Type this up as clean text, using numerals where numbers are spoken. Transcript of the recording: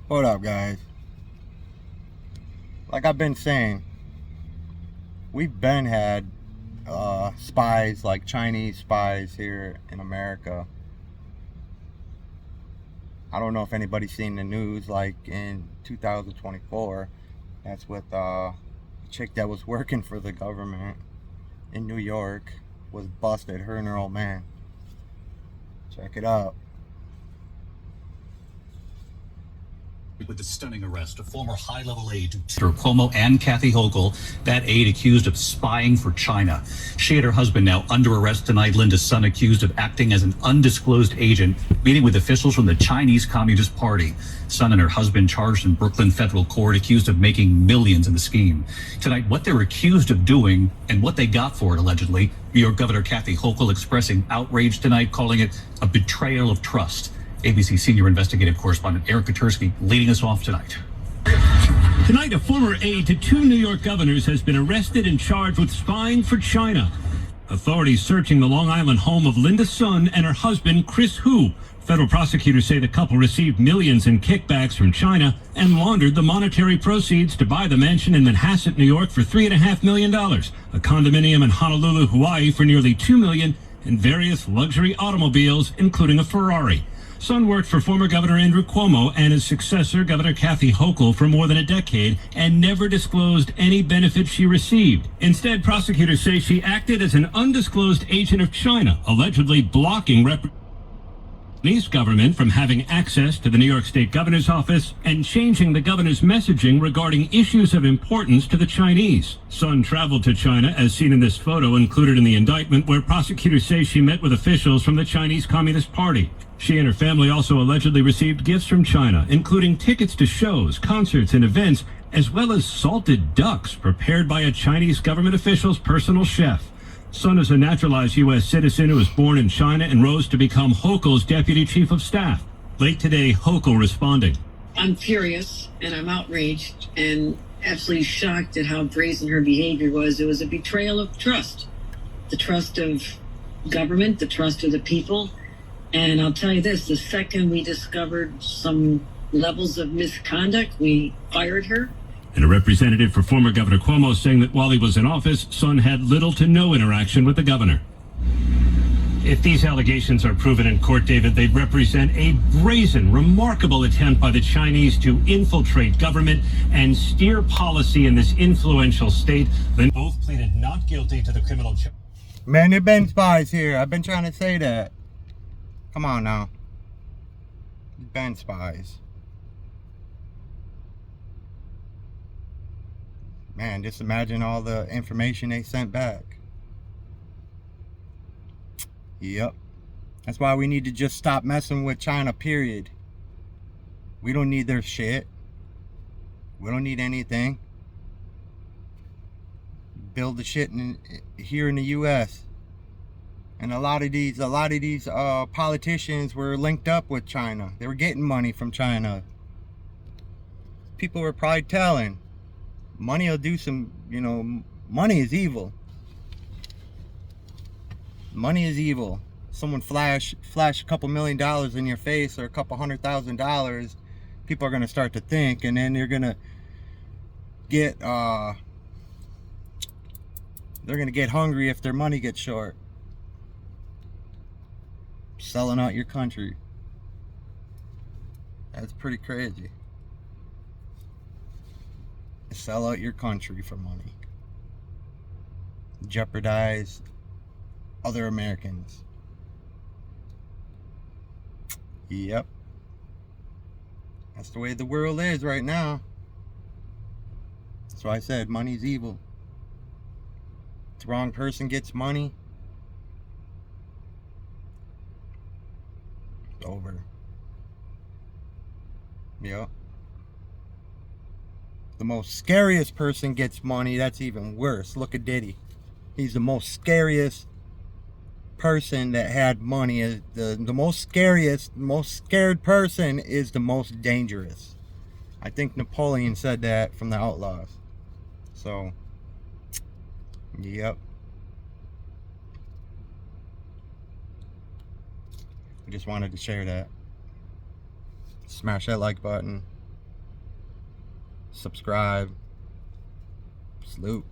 What up, guys? Like I've been saying, we've been had spies, like Chinese spies here in America. I don't know if anybody's seen the news, like in 2024, that's with a chick that was working for the government in New York was busted, her and her old man. Check it out. With the stunning arrest of former high-level aide to Cuomo and Kathy Hochul, that aide accused of spying for China. She and her husband now under arrest tonight. Linda's son accused of acting as an undisclosed agent, meeting with officials from the Chinese Communist Party. Son and her husband charged in Brooklyn federal court, accused of making millions in the scheme. Tonight, what they're accused of doing and what they got for it, allegedly. New York Governor Kathy Hochul expressing outrage tonight, calling it a betrayal of trust. ABC senior investigative correspondent Eric Kutursky leading us off tonight. Tonight, a former aide to two New York governors has been arrested and charged with spying for China. Authorities searching the Long Island home of Linda's son and her husband, Chris Hu. Federal prosecutors say the couple received millions in kickbacks from China and laundered the monetary proceeds to buy the mansion in Manhasset, New York for $3.5 million, a condominium in Honolulu, Hawaii for nearly $2 million, and various luxury automobiles, including a Ferrari. Son worked for former Governor Andrew Cuomo and his successor, Governor Kathy Hochul, for more than a decade and never disclosed any benefits she received. Instead, prosecutors say she acted as an undisclosed agent of China, allegedly blocking Chinese government from having access to the New York State Governor's office and changing the governor's messaging regarding issues of importance to the Chinese. Son traveled to China, as seen in this photo included in the indictment, where prosecutors say she met with officials from the Chinese Communist Party. She and her family also allegedly received gifts from China, including tickets to shows, concerts, and events, as well as salted ducks prepared by a Chinese government official's personal chef. Son is a naturalized U.S. citizen who was born in China and rose to become Hochul's deputy chief of staff. Late today, Hochul responding. I'm furious and I'm outraged and absolutely shocked at how brazen her behavior was. It was a betrayal of trust, the trust of government, the trust of the people. And I'll tell you this, the second we discovered some levels of misconduct, we fired her. And a representative for former Governor Cuomo saying that while he was in office, Son had little to no interaction with the governor. If these allegations are proven in court, David, they represent a brazen, remarkable attempt by the Chinese to infiltrate government and steer policy in this influential state. Then both pleaded not guilty to the criminal charge. Man, there been spies here. I've been trying to say that. Come on now. There's been spies. Man, just imagine all the information they sent back. Yep. That's why we need to just stop messing with China, period. We don't need their shit. We don't need anything. Build the shit here in the U.S. And a lot of these politicians were linked up with China. They were getting money from China. People were probably telling. Money will do some, money is evil. Money is evil. Someone flash a couple $1 million in your face or a couple $100,000, people are going to start to think, and then they're going to get hungry if their money gets short. Selling out your country. That's pretty crazy. Sell out your country for money. Jeopardize other Americans. Yep. That's the way the world is right now. That's why I said money's evil. The wrong person gets money. It's over. Yep. The most scariest person gets money. That's even worse. Look at Diddy. He's the most scariest person that had money. Is the most scariest, most scared person is the most dangerous. I think Napoleon said that from the Outlaws. So, yep. I just wanted to share that. Smash that like button. subscribe. Salute.